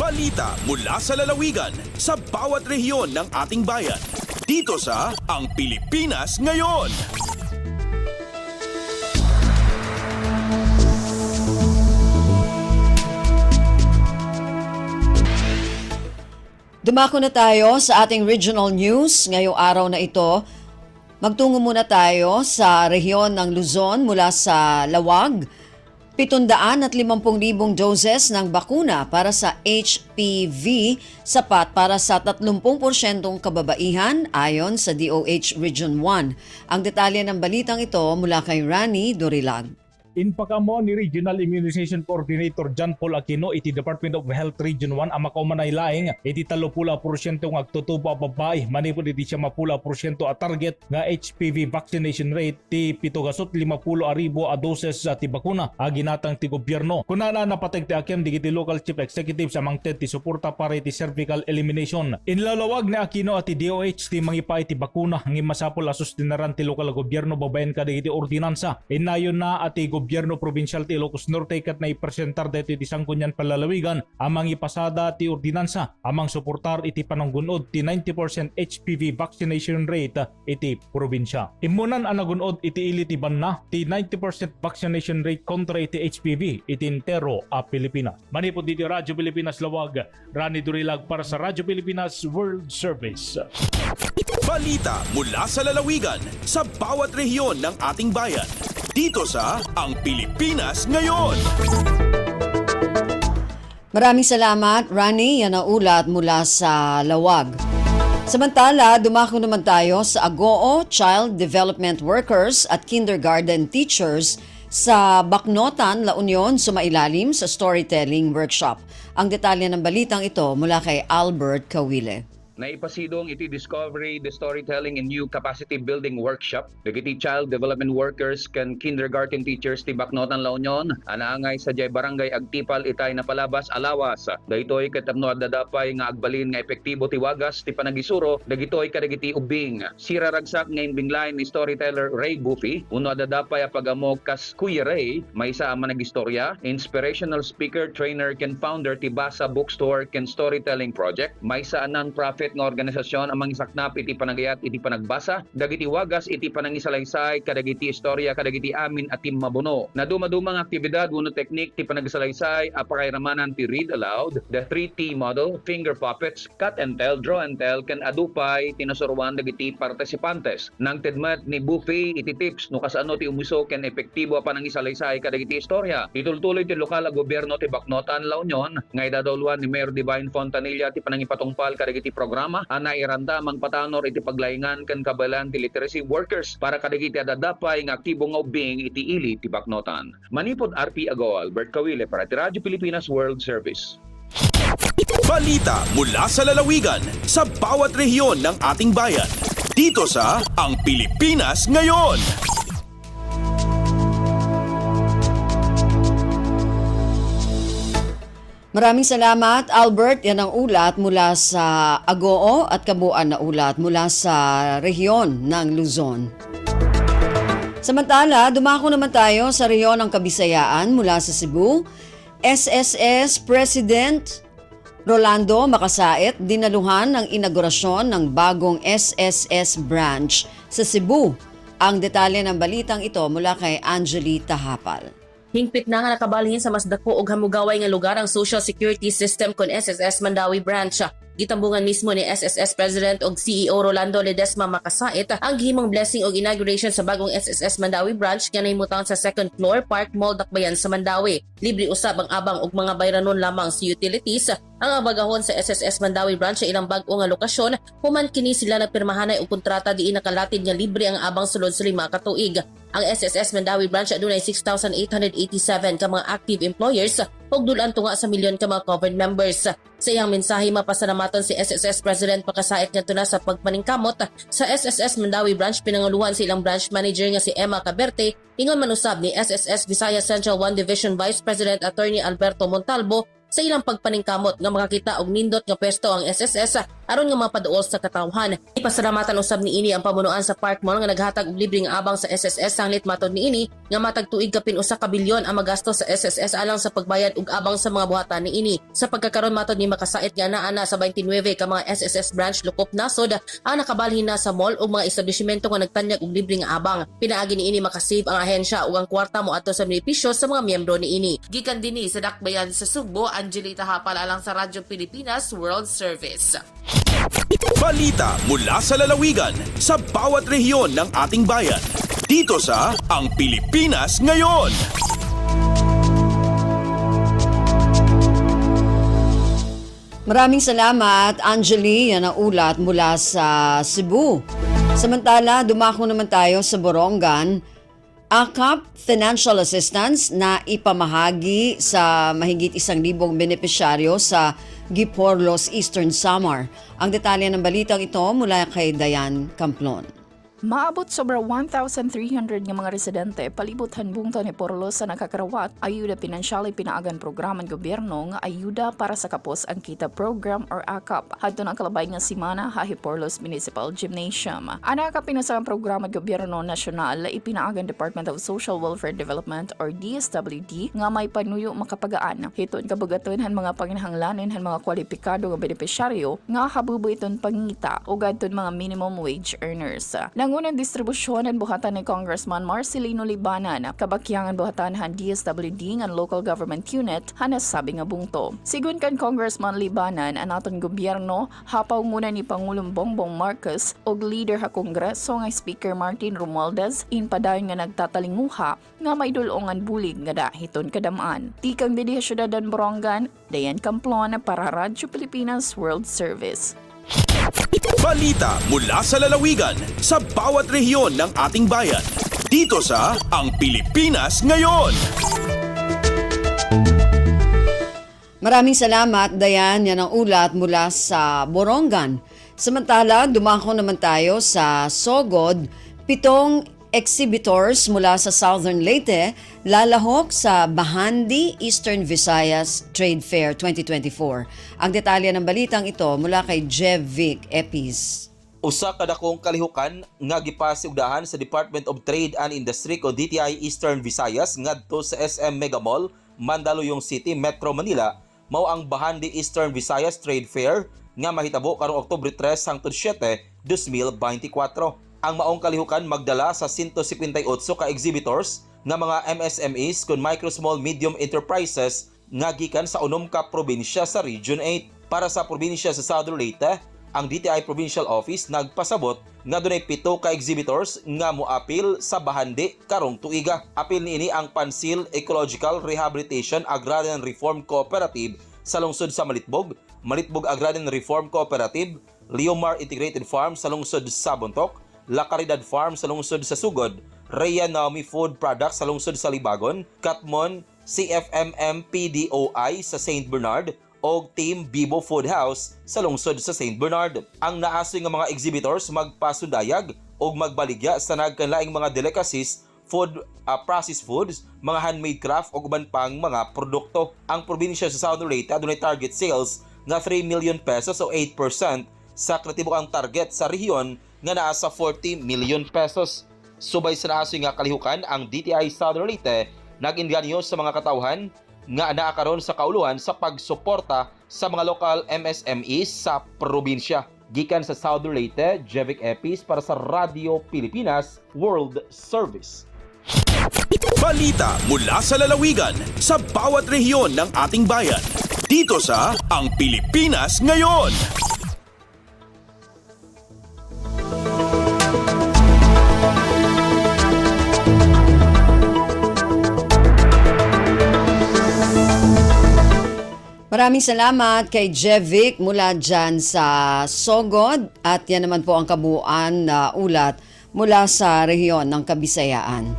Balita mula sa lalawigan sa bawat rehiyon ng ating bayan. Dito sa Ang Pilipinas Ngayon. Dumako na tayo sa ating regional news ngayong araw na ito. Magtungo muna tayo sa rehiyon ng Luzon mula sa Lawag. 750,000 doses ng bakuna para sa HPV sapat para sa 30% kababaihan ayon sa DOH Region 1. Ang detalye ng balitang ito mula kay Rani Dorilag. Inpakamo ni Regional Immunization Coordinator John Paul Aquino iti Department of Health Region 1 ang makaumanay laing iti 30% ng agtutubo a babae manipod iti siya mapula porsyento a target nga HPV vaccination rate ti 750,000 a doses sa ti bakuna a ginatang ti gobyerno. Kunana napateg ti akem digiti local chief executives amang ti suporta para iti cervical elimination. Inlalawag ni Aquino at ti DOH ti mangipay ti bakuna ng masapol asus tinaran ti lokal gobyerno babayan ka digiti ordinansa. Inayon na at ti gobyerno provincial ti Ilocos Norte kat na ipresentar dito ti sangkunyan palalawigan amang ipasada ti ordinansa amang suportar iti pananggunod ti 90% HPV vaccination rate iti probinsya. Imunan ang nagunod iti ili ti banna ti 90% vaccination rate kontra iti HPV iti entero a Pilipinas. Manipod dito Radyo Pilipinas Lawag, Rani Durilag para sa Radyo Pilipinas World Service. Balita mula sa lalawigan sa bawat rehiyon ng ating bayan. Dito sa Ang Pilipinas Ngayon. Maraming salamat, Rani. Yan ang ulat mula sa Lawag. Samantala, dumako naman tayo sa Agoo Child Development Workers at Kindergarten Teachers sa Bacnotan, La Union, sumailalim sa storytelling workshop. Ang detalye ng balitang ito mula kay Albert Kawile. Naipasidong iti Discovery the Storytelling and New Capacity Building Workshop. Dagiti child development workers kan kindergarten teachers ti Bacnotan La Union anaangay sa jay barangay agtipal itay na palabas alawas. Daytoy katapno dadapay nga agbalin nga epektibo ti wagas ti panagisuro dagitoy kadagiti ubing. Sira ragsak nga imbinglain ni storyteller Ray Buffy uno dadapay a pagamo kas Kuya Ray maysa a managistorya, inspirational speaker, trainer ken founder ti Basa Bookstore ken Storytelling Project, maysa a non-profit nga organisasyon amang isaknap iti panagayat iti panagbasa dagiti wagas iti panangisalaysay kadagiti istorya kadagiti amin at ti mabuno na dumadumang aktibidad wenno teknik ti panagsalaysay a pakairamanan ti read aloud, the 3T model, finger puppets, cut and tell, draw and tell ken adupay tinasuruan dagiti partisipantes nang tedmet ni Buffy iti tips no kasano ti umuso ken epektibo a panangisalaysay kadagiti istorya. Itultuloy ti lokal a gobyerno ti Bacnotan La Union nga idadawlan ni Mayor Divine Fontanilla ti panangipatungpal kadagiti programa ana iranda mang patanor iti paglaingan ken kabalan ti literacy workers para kadagiti adadapay nga aktibo nga ubing iti ili ti Bacnotan. Manipod RP Agoo, Albert Kawile para ti Radyo Pilipinas World Service. Balita mula sa lalawigan sa bawat rehiyon ng ating bayan. Dito sa Ang Pilipinas Ngayon. Maraming salamat, Albert. Yan ang ulat mula sa Agoo at kabuuan na ulat mula sa rehiyon ng Luzon. Samantala, dumako naman tayo sa rehiyon ng Kabisayaan mula sa Cebu. SSS President Rolando Makasait dinaluhan ng inaugurasyon ng bagong SSS branch sa Cebu. Ang detalye ng balitang ito mula kay Angeli Tahapal. Hingpit na nga nakabalhin sa mas dako og hamugaway nga lugar ang Social Security System kon SSS Mandawi Branch. Gitambungan mismo ni SSS President ug CEO Rolando Ledesma Makasait ang gihimong blessing og inauguration sa bagong SSS Mandawi Branch nga nahimutang sa second floor Park Mall Dakbayan sa Mandawi. Libre usab ang abang og mga bayranon lamang sa utilities. Ang abagahon sa SSS Mandawi Branch sa ilang bag-o nga lokasyon human kini sila nagpirmahanay og kontrata diin nakalatid nga libre ang abang sulod sa 5 ka tuig. Ang SSS Mandawi Branch adunay 6,887 ka mga active employers ug dulan tunga sa milyon ka mga covered members. Sa iyang mensahe mapasalamatan si SSS President Makasait ngadto na sa pagpaningkamot sa SSS Mandawi Branch pinanguluhan si ilang branch manager nga si Emma Caberte ingon man usab ni SSS Visayas Central 1 Division Vice President Attorney Alberto Montalvo sa ilang pagpaningkamot nga makakita og nindot nga pwesto ang SSS aron nga mapaduol sa katawhan. Ipasalamatan usab ni ini ang pamunuan sa Park Mall nga naghatag og libreng abang sa SSS sanglit matod ni ini nga matag tuig kapin usa ka bilyon ang magastos sa SSS alang sa pagbayad og abang sa mga buhatan ni ini. Sa pagkakaroon matod ni makasait nga naa sa 29 ka mga SSS branch lukop nasod ang nakabalhin na sa mall ug mga establishmento nga nagtanyag og libreng abang. Pinaagi ni ini makasave ang ahensya ug ang kwarta mo ato sa benepisyo sa mga miyembro ni ini. Gikan dinhi sa Dakbayan sa Sugbo, Angelita Hapal alang sa Radyo Pilipinas World Service. Balita mula sa lalawigan sa bawat rehiyon ng ating bayan. Dito sa Ang Pilipinas Ngayon. Maraming salamat, Angeli, yan ang ulat mula sa Cebu. Samantala, dumako naman tayo sa Borongan. AKAP Financial Assistance na ipamahagi sa mahigit 1,000 benepisyaryo sa Giporlos, Eastern Samar. Ang detalye ng balitang ito mula kay Dayan Camplon. Maabot sobra 1,300 nga mga residente palibot hanbungtan ni Porlos sa nakakarawat ayuda pinansyal pinaagan programa ng gobyerno nga ayuda para sa kapos ang kita program or AKAP hadto ang kalabay nga simana hahi Porlos Municipal Gymnasium. Ang AKAP pinasagang programa ng gobyerno nasyonal ipinaagan Department of Social Welfare Development or DSWD nga may panuyo makapagaan. Hiton kabagaton han mga panginahanglanon han mga kwalipikado nga benepisyaryo nga habubuiton pangita ug adton mga minimum wage earners. Nangunang distribusyon ang buhatan ni Congressman Marcelino Libanan, kabakyangan buhatan han DSWD ng local government unit, hanas sabi nga bungto. Sigun kan Congressman Libanan, ang aton gobyerno, hapaw muna ni Pangulong Bongbong Marcos og leader ha Kongreso nga Speaker Martin Romualdez, inpadayon nga nagtatalinguha nga may dulongan bulig nga dahiton kadamaan. Tikang didi syudadan Borongan, Dayan Camplon para Radyo Pilipinas World Service. Balita mula sa lalawigan sa bawat rehiyon ng ating bayan. Dito sa Ang Pilipinas Ngayon. Maraming salamat, Dayan. Yan ang ulat mula sa Borongan. Samantala, dumako naman tayo sa Sogod. 7 exhibitors mula sa Southern Leyte lalahok sa Bahandi Eastern Visayas Trade Fair 2024. Ang detalye ng balitang ito mula kay Jev Vic Epis. Usa ka dakong kalihukan nga gipasugdahan sa Department of Trade and Industry o DTI Eastern Visayas ngadto sa SM Mega Mall, Mandaluyong City, Metro Manila, mao ang Bahandi Eastern Visayas Trade Fair nga mahitabo karong Oktubre 3 hangtod 7, 2024. Ang maong kalihukan magdala sa 158 ka exhibitors nga mga MSMEs kun micro small medium enterprises nga gikan sa 6 ka probinsya sa Region 8. Para sa probinsya sa Southern Leyte, ang DTI Provincial Office nagpasabot nga dunay 7 ka exhibitors nga moapil sa Bahandi karong tuiga. Apil niini ang Pansil Ecological Rehabilitation Agrarian Reform Cooperative sa lungsod sa Malitbog, Malitbog Agrarian Reform Cooperative, Leomar Integrated Farm sa lungsod sa Bontoc, La Caridad Farm sa lungsod sa Sugod, Rhea Naomi Food Products sa lungsod sa Libagon, Katmon CFMM PDOI sa St. Bernard, o Team Bibo Food House sa lungsod sa St. Bernard. Ang naasoy nga mga exhibitors magpasundayag o magbaligya sa nagkanlaing mga delicacies, food, processed foods, mga handmade craft o uban pang mga produkto. Ang probinsya sa Southern Leyte adunay target sales nga 3 million pesos o 8% sa katibuang target sa rehiyon nga naa sa 40 million pesos. Subay sa naasoy nga kalihukan, ang DTI Southern Leyte nag-inganyo sa mga katawhan nga naa karon sa kauluhan sa pagsuporta sa mga lokal MSMEs sa probinsya. Gikan sa Southern Leyte, Jevic Epis para sa Radio Pilipinas World Service. Balita mula sa lalawigan sa bawat rehiyon ng ating bayan. Dito sa Ang Pilipinas Ngayon. Maraming salamat kay Jevic mula dyan sa Sogod at yan naman po ang kabuuan na ulat mula sa rehiyon ng Kabisayaan.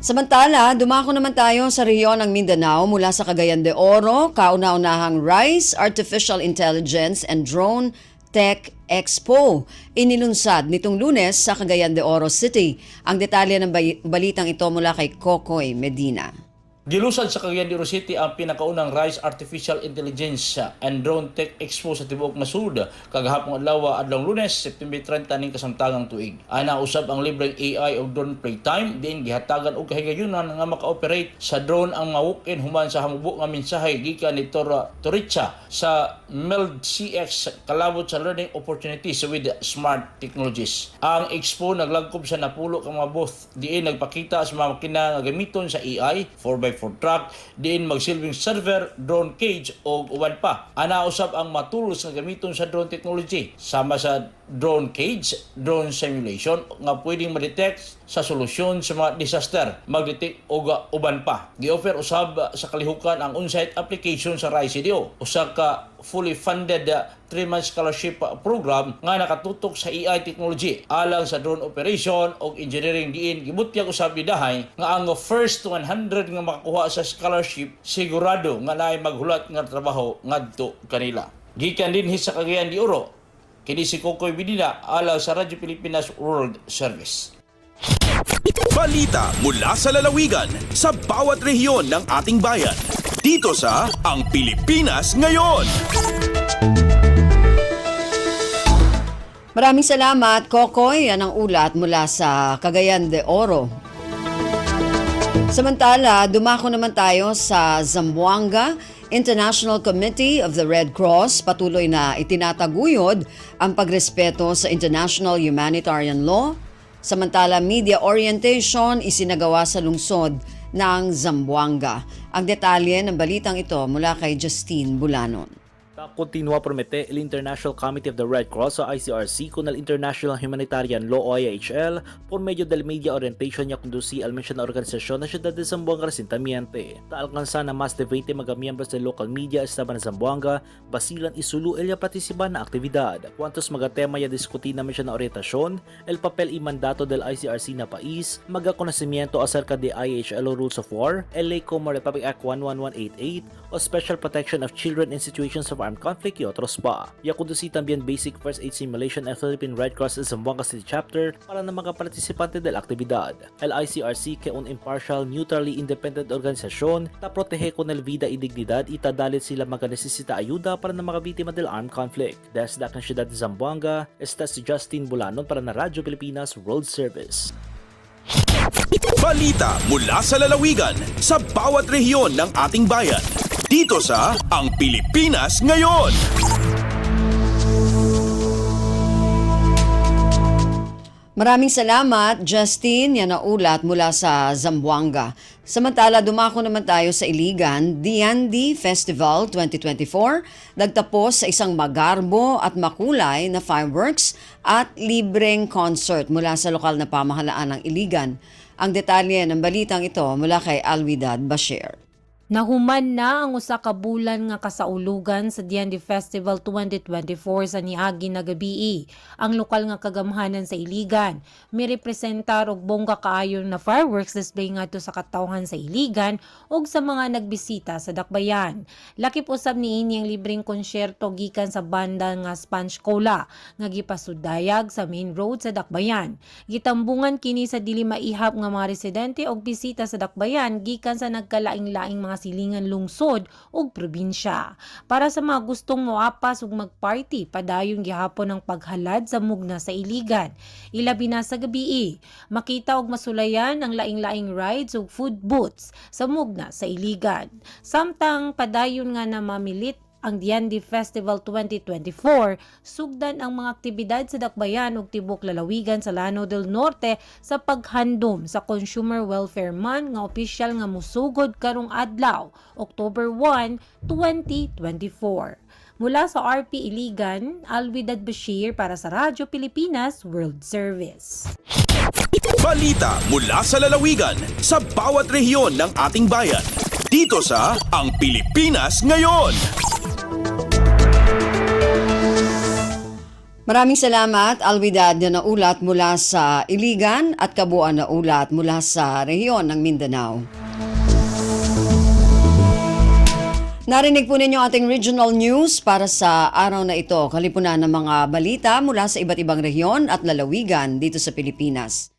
Samantala, dumako naman tayo sa rehiyon ng Mindanao mula sa Cagayan de Oro, kauna-unahang Rice, Artificial Intelligence and Drone Tech Expo. Inilunsad nitong Lunes sa Cagayan de Oro City. Ang detalye ng balitang ito mula kay Kokoy Medina. Gilusad sa Cagayan de Oro City ang pinakaunang RISE Artificial Intelligence and Drone Tech Expo sa tibuok nasud kagahapon adlong Lunes, September 30 ning kasamtangang tuig. Ana usab ang libreng AI o drone playtime diin gihatagan og kahigayunan nga maka-operate sa drone ang mawukin human sa hamubo nga mensahe gikan ni Toricha sa MELD CX kalabot sa learning opportunities with smart technologies. Ang expo naglagkob sa napulo ka mga booth diin nagpakita sa mga makina nga gamiton sa AI 4x4 truck diin magsilbing server, drone cage o uban pa. Ana usab ang matulus nga gamiton sa drone technology sama sa drone cage, drone simulation nga pwedeng ma-detect sa solusyon sa mga disaster, mag-detect og uban pa. Gi-offer usab sa kalihukan ang on-site application sa RISE CDO. Usa ka fully funded 3-month scholarship program nga nakatutok sa AI technology alang sa drone operation o engineering diin gibutyag usab bidahay nga ang first 100 nga makakuha sa scholarship sigurado nga naay maghulat nga trabaho ngadto kanila. Gikan dinhi sa Cagayan de Oro, kini si Kokoy Bidina alang sa Radyo Pilipinas World Service. Balita mula sa lalawigan sa bawat rehiyon ng ating bayan. Dito sa Ang Pilipinas Ngayon. Maraming salamat, Kokoy. Yan ang ulat mula sa Cagayan de Oro. Samantala, dumako naman tayo sa Zamboanga. International Committee of the Red Cross patuloy na itinataguyod ang pagrespeto sa international humanitarian law. Samantala, media orientation isinagawa sa lungsod ng Zamboanga. Ang detalye ng balitang ito mula kay Justine Bulanon. Continua promete el International Committee of the Red Cross o ICRC con el International Humanitarian Law o IHL por medio del media orientation niya conducí al mencionada organización na Ciudad de Zamboanga recientemente. Alcanza na más de 20 mga miembros del local media estaban en Zamboanga, basilan y sulu el participar na aktibidad. Cuantos mga tema ya diskuti na mencionada orientasyon, el papel y mandato del ICRC na país, mga conocimiento acerca de IHL o Rules of War, el Ley como Republic Act 11188 o Special Protection of Children in Situations of Armed Conflict y otros pa. Ya conducí también Basic First Aid Simulation and Philippine Red Cross in Zamboanga City Chapter para na mga participante de la aktibidad. El ICRC que un impartial, neutrally independent organisasyon ta protege con el vida y dignidad y tadalit sila mga necesita ayuda para na mga biktima del armed conflict. Desde la Ciudad de Zamboanga, esta si Justin Bulanon para na Radyo Pilipinas World Service. Balita mula sa lalawigan sa bawat rehiyon ng ating bayan. Dito sa Ang Pilipinas Ngayon. Maraming salamat, Justine. Yan ang ulat mula sa Zamboanga. Samantala, dumako naman tayo sa Iligan. DND Festival 2024 nagtapos sa isang magarbo at makulay na fireworks at libreng concert mula sa lokal na pamahalaan ng Iligan. Ang detalye ng balitang ito mula kay Alwidad Bashir. Nahuman na ang usa ka bulan nga kasaulugan sa DND Festival 2024 sa niagi na gabii. Ang lokal nga kagamhanan sa Iligan may representar og bongga kaayo na fireworks display ngadto sa katawhan sa Iligan ug sa mga nagbisita sa Dakbayan. Lakip usab niini ang libreng konsyerto gikan sa banda nga Sponge Cola nga gipasudayag sa main road sa Dakbayan. Gitambungan kini sa dili maihap nga mga residente og bisita sa Dakbayan gikan sa nagkalaing-laing mga silingan lungsod ug probinsya. Para sa mga gustong moapas ug magparty, padayon gihapon ang paghalad sa mugna sa Iligan. Ilabi na sa gabii, makita og masulayan ang laing-laing rides ug food booths sa mugna sa Iligan. Samtang padayon nga na mamilit ang DND Festival 2024, sugdan ang mga aktibidad sa Dakbayan ug tibok lalawigan sa Lanao del Norte sa paghandom sa Consumer Welfare Month nga opisyal nga musugod karong adlaw, October 1, 2024. Mula sa RP Iligan, Alwidad Bashir para sa Radyo Pilipinas World Service. Balita mula sa lalawigan sa bawat rehiyon ng ating bayan. Dito sa Ang Pilipinas Ngayon. Maraming salamat, Alwidad, na ulat mula sa Iligan at kabuuan na ulat mula sa rehiyon ng Mindanao. Narinig po ninyo ating regional news para sa araw na ito. Kalipunan ng mga balita mula sa iba't ibang rehiyon at lalawigan dito sa Pilipinas.